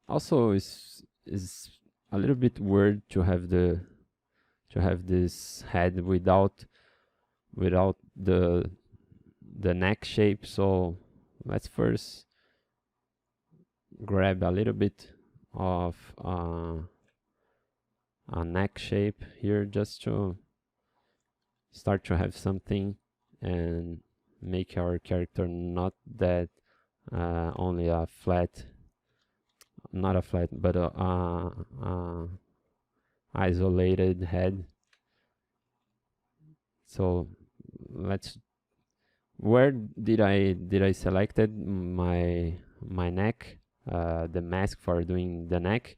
also is a little bit weird to have this head without the neck shape. So let's first grab a little bit of a neck shape here, just to start to have something and make our character not that only a flat, not a flat, but a isolated head. So let's, where did I selected my neck, the mask for doing the neck.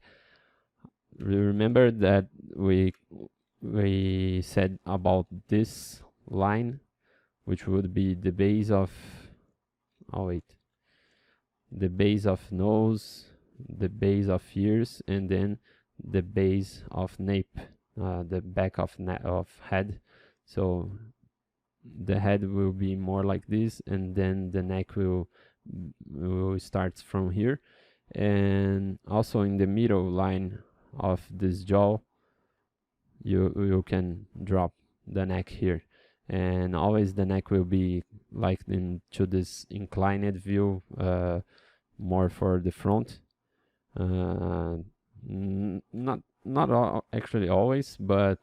Remember that we said about this line, which would be the base of, oh wait, the base of nose, the base of ears, and then the base of nape, the back of head. So the head will be more like this, and then the neck will start from here. And also in the middle line of this jaw, you can drop the neck here, and always the neck will be like into this inclined view, more for the front. Not actually always, but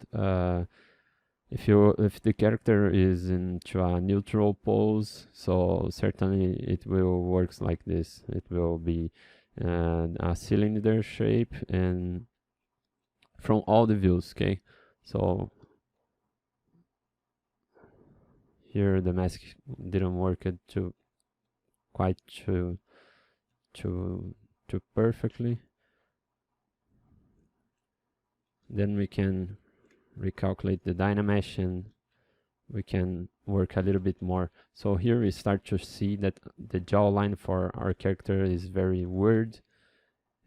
if the character is into a neutral pose, so certainly it will works like this. It will be a cylinder shape, and from all the views, okay. So here the mask didn't work it to quite to perfectly. Then we can recalculate the Dynamesh, and we can work a little bit more. So here we start to see that the jawline for our character is very weird,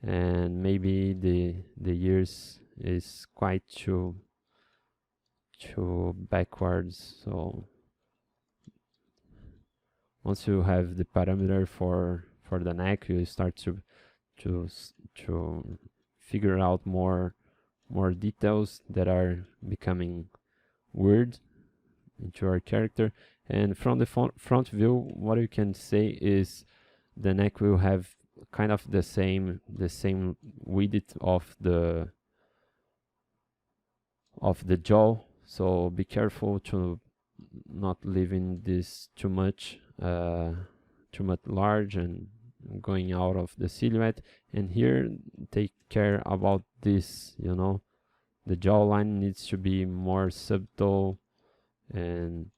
and maybe the ears is quite too backwards. So once you have the parameter for the neck, you start to figure out more details that are becoming weird into our character. And from the front view, what you can say is the neck will have kind of the same width of the jaw. So be careful to not leaving this too much large and going out of the silhouette. And here take care about this, the jawline needs to be more subtle, and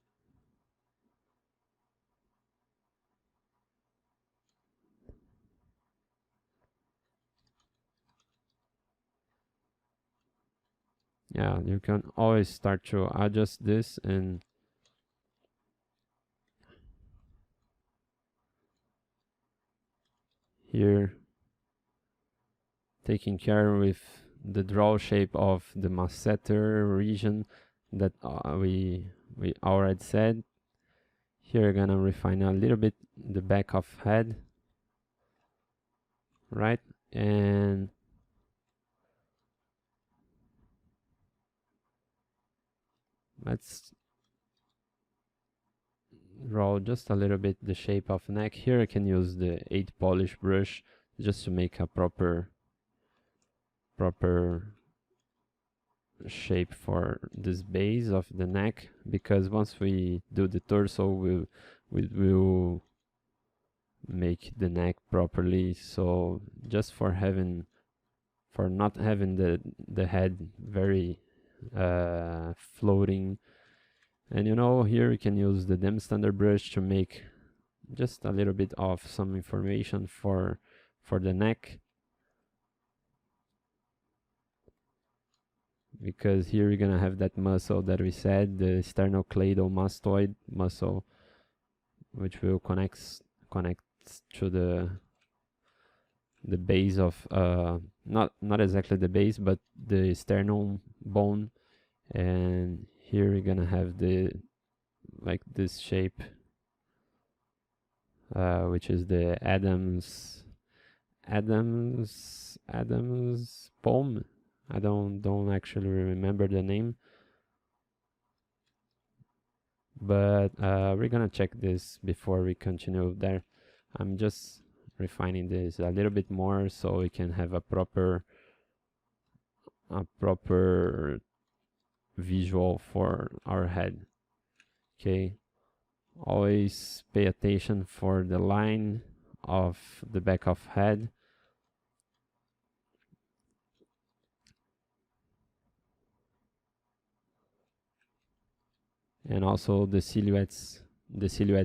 yeah, you can always start to adjust this. And here taking care with the draw shape of the masseter region that we already said. Here gonna refine a little bit the back of head, right? And let's draw just a little bit the shape of neck. Here I can use the 8 polish brush just to make a proper shape for this base of the neck, because once we do the torso, we will make the neck properly. So just for not having the head very floating. And here you can use the Dem standard brush to make just a little bit of some information for the neck, because here you're gonna have that muscle that we said, the sternocleidomastoid muscle, which will connect to the base of not exactly the base, but the sternum bone. And here you're gonna have the like this shape, which is the Adam's Adam's poem. I don't actually remember the name, but we're gonna check this before we continue there. I'm just refining this a little bit more so we can have a proper visual for our head. Okay, always pay attention for the line of the back of head. And also the silhouette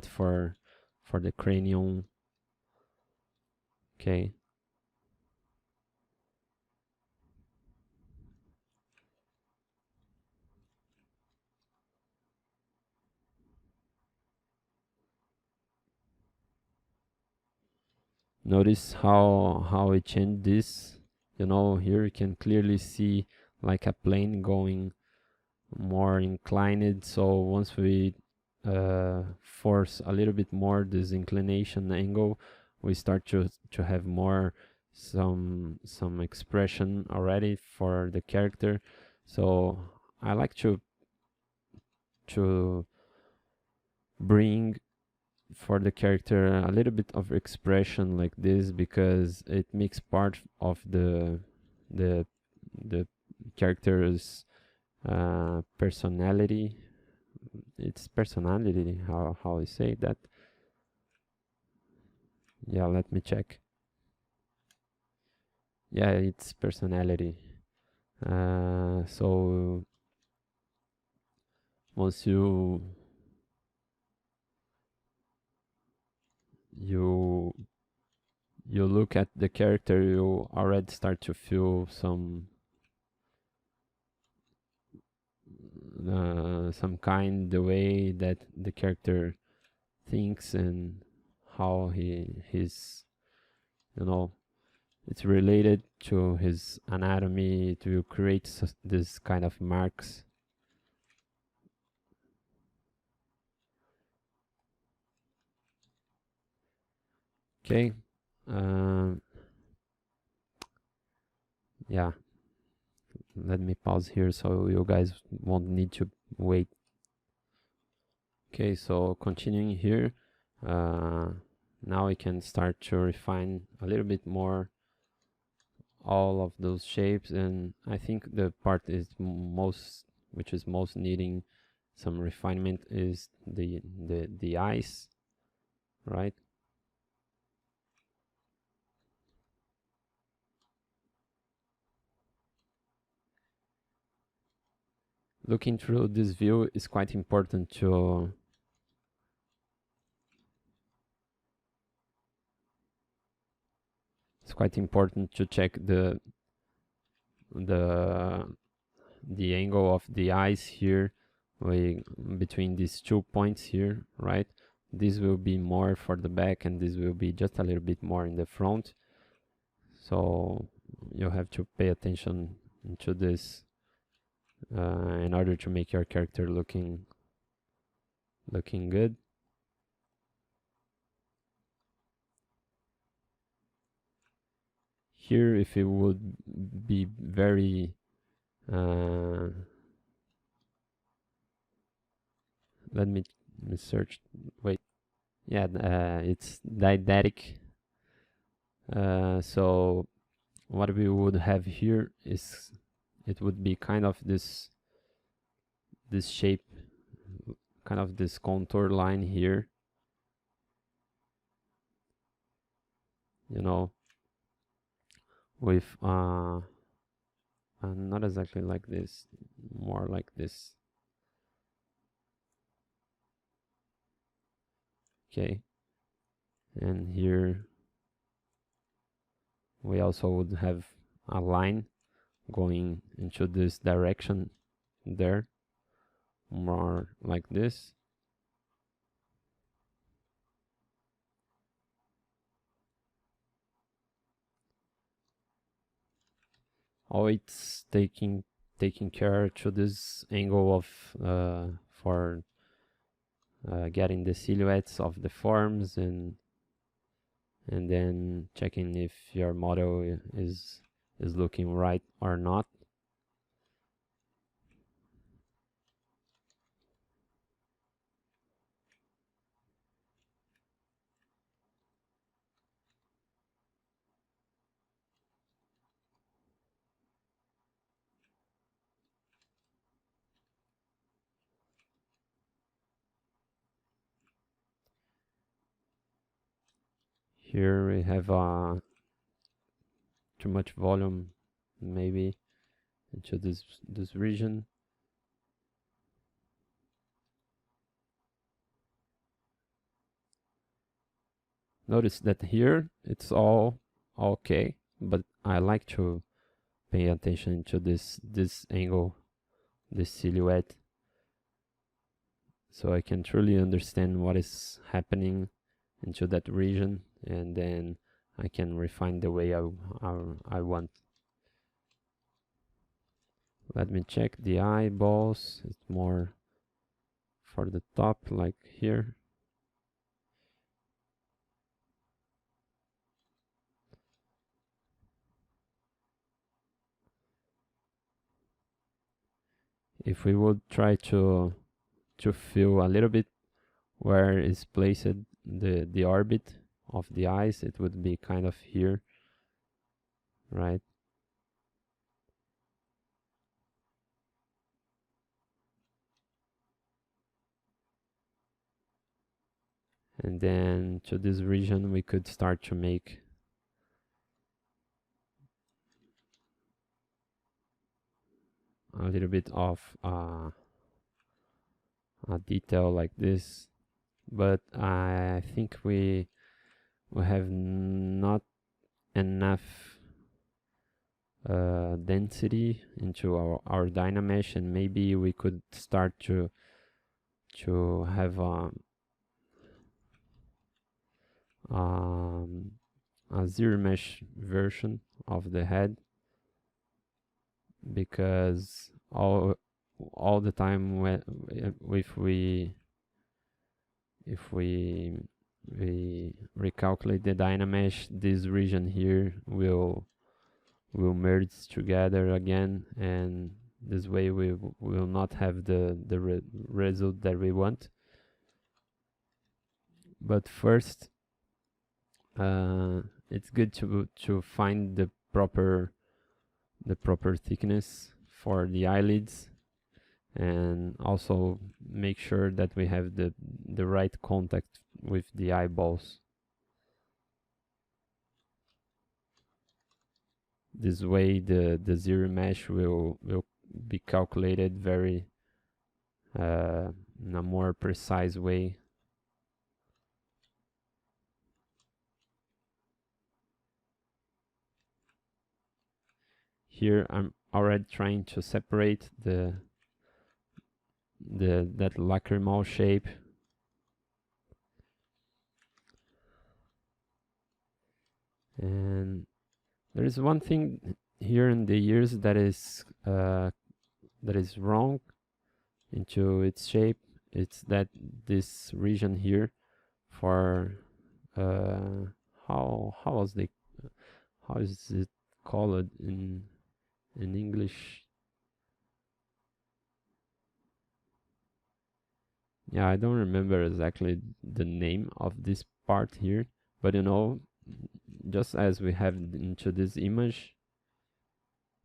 for the cranium. Okay. Notice how I changed this. You know, here you can clearly see like a plane going more inclined. So once we force a little bit more this inclination angle, we start to have more some expression already for the character. So I like to bring for the character a little bit of expression like this, because it makes part of the the character's personality. It's personality, how I say that. Yeah, let me check. Yeah, it's personality. So once you look at the character, you already start to feel some kind, the way that the character thinks and how he's, you know, it's related to his anatomy to create this kind of marks. Okay. Yeah, let me pause here so you guys won't need to wait. Okay, so continuing here, now we can start to refine a little bit more all of those shapes, and I think the part is which is most needing some refinement is the eyes, right? Looking through this view is quite important to check the angle of the eyes here, between these 2 points here, right? This will be more for the back and this will be just a little bit more in the front. So you have to pay attention to this in order to make your character looking good. Here, if it would be very let me search. Wait, yeah, it's didactic. So what we would have here is it would be kind of this shape, kind of this contour line here, you know, with not exactly like this, more like this. Okay, and here we also would have a line going into this direction there, more like this. Always taking care to this angle of for getting the silhouettes of the forms and and then checking if your model is looking right or not. Here we have too much volume maybe into this region. Notice that here it's all okay, but I like to pay attention to this angle, this silhouette, so I can truly understand what is happening into that region, and then I can refine the way I want. Let me check the eyeballs. It's more for the top, like here. If we would try to feel a little bit where is placed the orbit of the eyes, it would be kind of here, right? And then to this region we could start to make a little bit of a detail like this, but I think we have not enough density into our Dynamesh, and maybe we could start to have a zero mesh version of the head, because all the time when if we recalculate the Dynamesh, this region here will merge together again, and this way we will not have the result that we want. But first, it's good to find the proper thickness for the eyelids, and also make sure that we have the right contact with the eyeballs. This way the zero mesh will be calculated very in a more precise way. Here I'm already trying to separate that lacrimal shape. And there is one thing here in the ears that is wrong into its shape. It's that this region here for how is it called in English? Yeah, I don't remember exactly the name of this part here, but you know, just as we have into this image,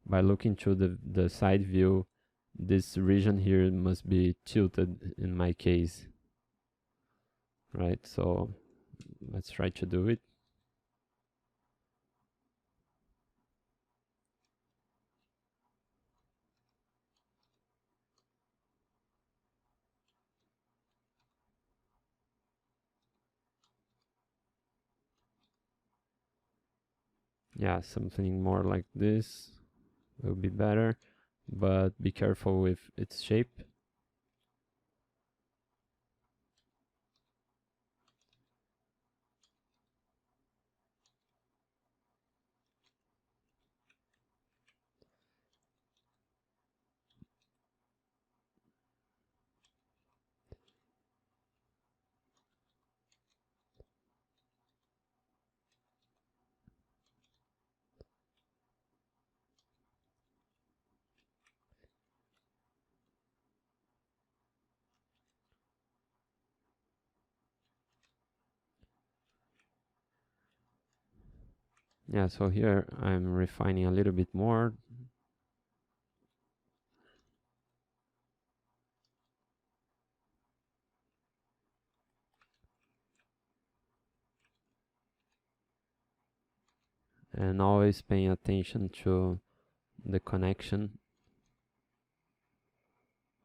by looking to the side view, this region here must be tilted in my case, right? So let's try to do it. Yeah, something more like this will be better, but be careful with its shape. Yeah, so here I'm refining a little bit more. And always paying attention to the connection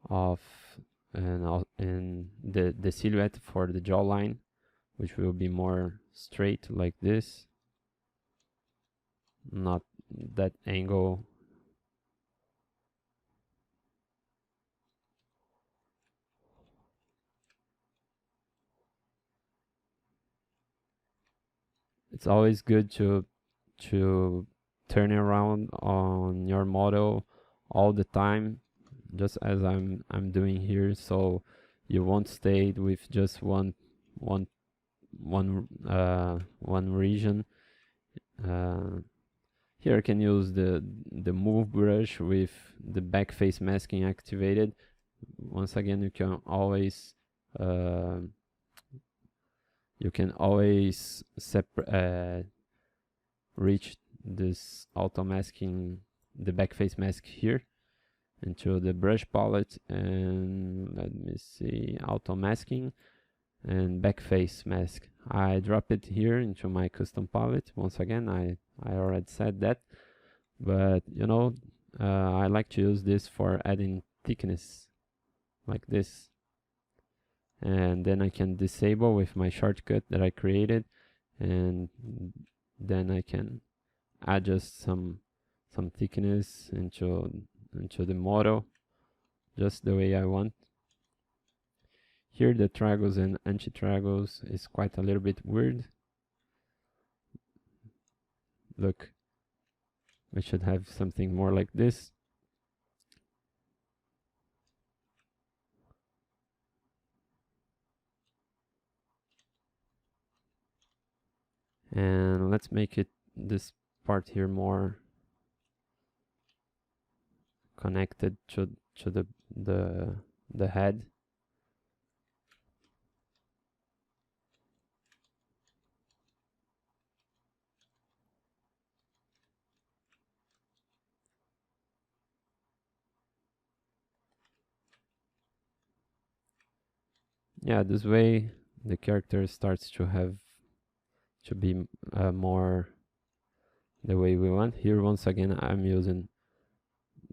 of and the silhouette for the jawline, which will be more straight like this, not that angle. It's always good to turn around on your model all the time, just as I'm doing here, so you won't stay with just one one region. Here I can use the move brush with the back face masking activated. Once again, uh, you can always reach this auto masking, the back face mask here, into the brush palette, and let me see, auto masking and back face mask. I drop it here into my custom palette. Once again, I already said that, but you know, I like to use this for adding thickness like this, and then I can disable with my shortcut that I created, and then I can adjust some thickness into the model just the way I want. Here the tragos and anti-tragos is quite a little bit weird. Look, we should have something more like this. And let's make it this part here more connected to the head. Yeah, this way the character starts to be more the way we want. Here once again I'm using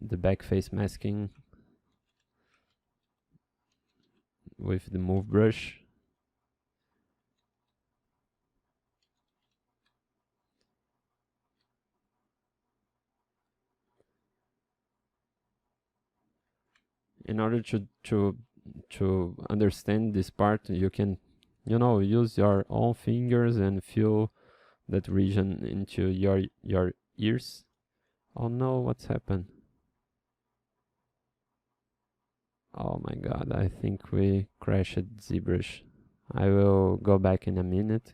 the back face masking with the move brush. In order to understand this part, you can, you know, use your own fingers and feel that region into your ears. Oh no, what's happened? Oh my god, I think we crashed ZBrush. I will go back in a minute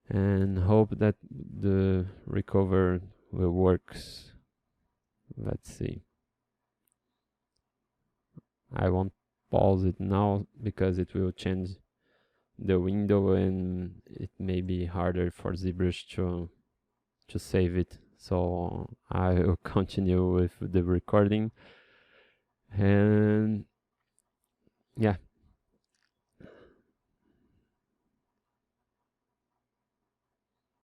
and hope that the recover will works. Let's see. I won't pause it now because it will change the window and it may be harder for ZBrush to save it. So I will continue with the recording, and yeah,